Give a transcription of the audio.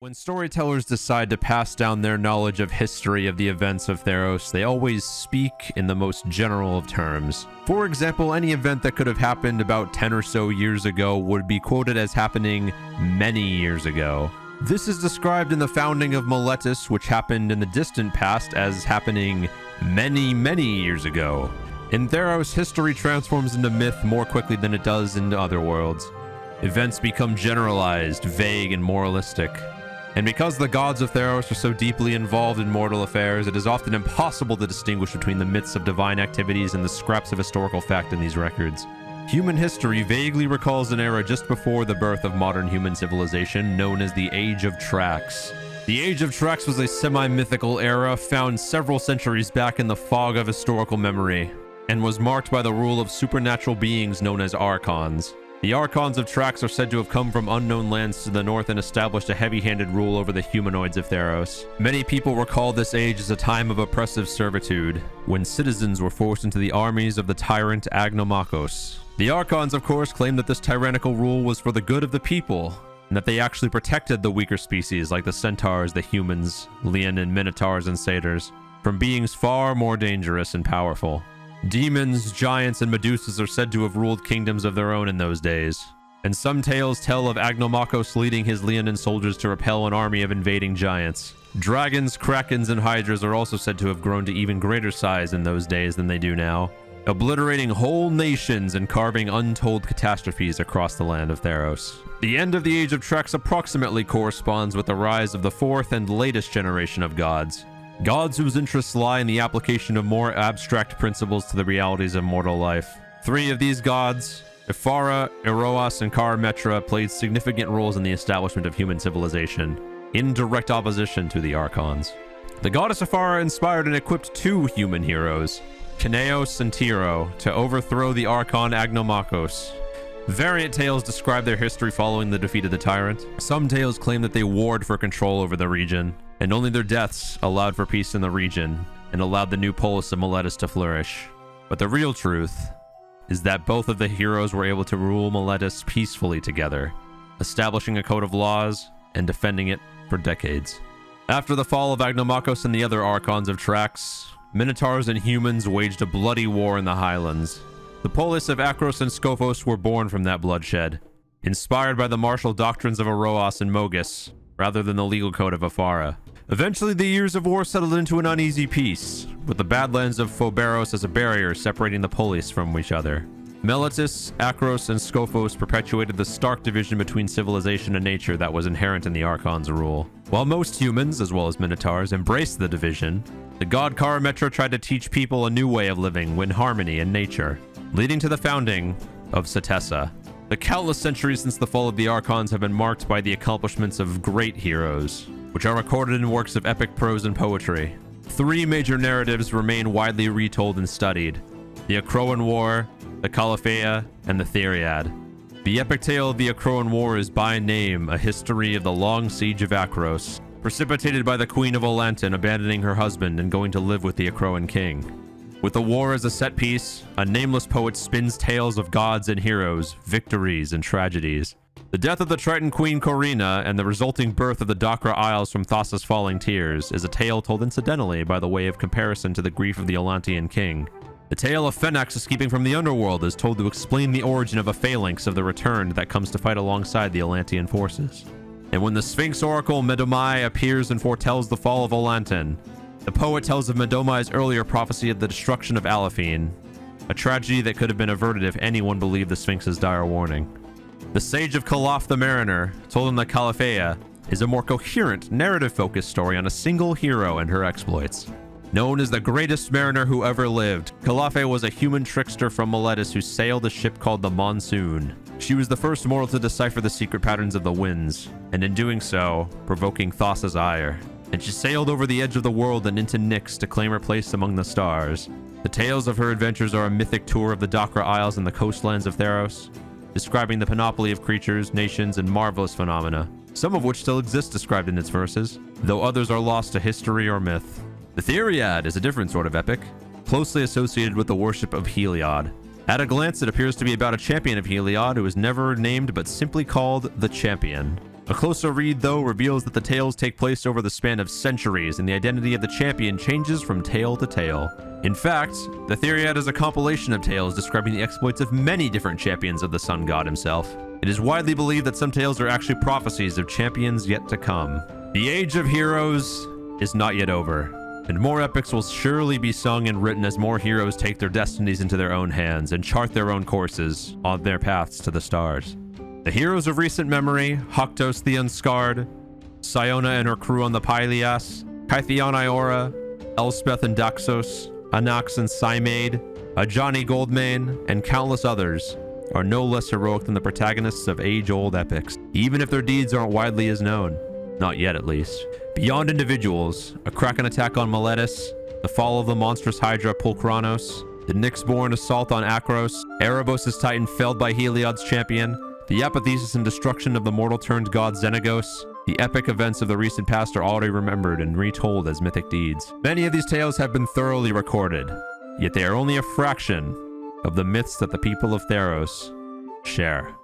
When storytellers decide to pass down their knowledge of history of the events of Theros, they always speak in the most general of terms. For example, any event that could have happened about 10 or so years ago would be quoted as happening many years ago. This is described in the founding of Miletus, which happened in the distant past, as happening many years ago. In Theros, history transforms into myth more quickly than it does into other worlds. Events become generalized, vague, and moralistic. And because the gods of Theros are so deeply involved in mortal affairs, it is often impossible to distinguish between the myths of divine activities and the scraps of historical fact in these records. Human history vaguely recalls an era just before the birth of modern human civilization, known as the Age of Trax. The Age of Trax was a semi-mythical era found several centuries back in the fog of historical memory, and was marked by the rule of supernatural beings known as archons. The archons of Trax are said to have come from unknown lands to the north and established a heavy-handed rule over the humanoids of Theros. Many people recall this age as a time of oppressive servitude, when citizens were forced into the armies of the tyrant Agnomachos. The archons, of course, claimed that this tyrannical rule was for the good of the people, and that they actually protected the weaker species like the centaurs, the humans, Leonin, minotaurs, and satyrs, from beings far more dangerous and powerful. Demons, giants, and Medusas are said to have ruled kingdoms of their own in those days, and some tales tell of Agnomachos leading his Leonin soldiers to repel an army of invading giants. Dragons, krakens, and hydras are also said to have grown to even greater size in those days than they do now, obliterating whole nations and carving untold catastrophes across the land of Theros. The end of the Age of Trax approximately corresponds with the rise of the fourth and latest generation of gods. Gods whose interests lie in the application of more abstract principles to the realities of mortal life. Three of these gods, Ephyra, Eroas, and Karametra, played significant roles in the establishment of human civilization, in direct opposition to the archons. The goddess Ephyra inspired and equipped two human heroes, Kineos and Tiro, to overthrow the archon Agnomachos. Variant tales describe their history following the defeat of the tyrant. Some tales claim that they warred for control over the region, and only their deaths allowed for peace in the region and allowed the new polis of Miletus to flourish. But the real truth is that both of the heroes were able to rule Miletus peacefully together, establishing a code of laws and defending it for decades. After the fall of Agnomachos and the other archons of Trax, minotaurs and humans waged a bloody war in the highlands. The polis of Akros and Scophos were born from that bloodshed, inspired by the martial doctrines of Eroas and Mogus, rather than the legal code of Ephyra. Eventually, the years of war settled into an uneasy peace, with the Badlands of Phoberos as a barrier separating the polis from each other. Miletus, Akros, and Scophos perpetuated the stark division between civilization and nature that was inherent in the Archon's rule. While most humans, as well as minotaurs, embraced the division, the god Karametra tried to teach people a new way of living in harmony in nature, leading to the founding of Setessa. The countless centuries since the fall of the Archons have been marked by the accomplishments of great heroes, which are recorded in works of epic prose and poetry. Three major narratives remain widely retold and studied: the Acroan War, the Caliphaea, and the Theriad. The epic tale of the Acroan War is by name a history of the long siege of Akros, precipitated by the Queen of Olanton abandoning her husband and going to live with the Acroan king. With the war as a set piece, a nameless poet spins tales of gods and heroes, victories and tragedies. The death of the Triton Queen Corina and the resulting birth of the Dakra Isles from Thassa's falling tears is a tale told incidentally by the way of comparison to the grief of the Olantian king. The tale of Phenax escaping from the underworld is told to explain the origin of a phalanx of the returned that comes to fight alongside the Olantian forces. And when the Sphinx Oracle Medomai appears and foretells the fall of Olanton, the poet tells of Medomai's earlier prophecy of the destruction of Alephine, a tragedy that could have been averted if anyone believed the Sphinx's dire warning. The Sage of Kalaf the Mariner, told in the Caliphaea, is a more coherent, narrative-focused story on a single hero and her exploits. Known as the greatest mariner who ever lived, Caliphaea was a human trickster from Miletus who sailed a ship called the Monsoon. She was the first mortal to decipher the secret patterns of the winds, and in doing so, provoking Thassa's ire. And she sailed over the edge of the world and into Nyx to claim her place among the stars. The tales of her adventures are a mythic tour of the Dakra Isles and the coastlands of Theros, describing the panoply of creatures, nations, and marvelous phenomena, some of which still exist described in its verses, though others are lost to history or myth. The Theriad is a different sort of epic, closely associated with the worship of Heliod. At a glance, it appears to be about a champion of Heliod who is never named but simply called the Champion. A closer read, though, reveals that the tales take place over the span of centuries, and the identity of the champion changes from tale to tale. In fact, the Theoriad is a compilation of tales describing the exploits of many different champions of the sun god himself. It is widely believed that some tales are actually prophecies of champions yet to come. The Age of Heroes is not yet over, and more epics will surely be sung and written as more heroes take their destinies into their own hands and chart their own courses on their paths to the stars. The heroes of recent memory, Haktos the Unscarred, Siona and her crew on the Pylias, Kythion Iora, Elspeth and Daxos, Anax and Cymade, Ajani Goldmane, and countless others are no less heroic than the protagonists of age-old epics, even if their deeds aren't widely as known. Not yet, at least. Beyond individuals, a Kraken attack on Meletis, the fall of the monstrous Hydra Pulchranos, the Nyxborn assault on Akros, Erebos' Titan felled by Heliod's champion, the apathesis and destruction of the mortal-turned-god Xenagos, the epic events of the recent past are already remembered and retold as mythic deeds. Many of these tales have been thoroughly recorded, yet they are only a fraction of the myths that the people of Theros share.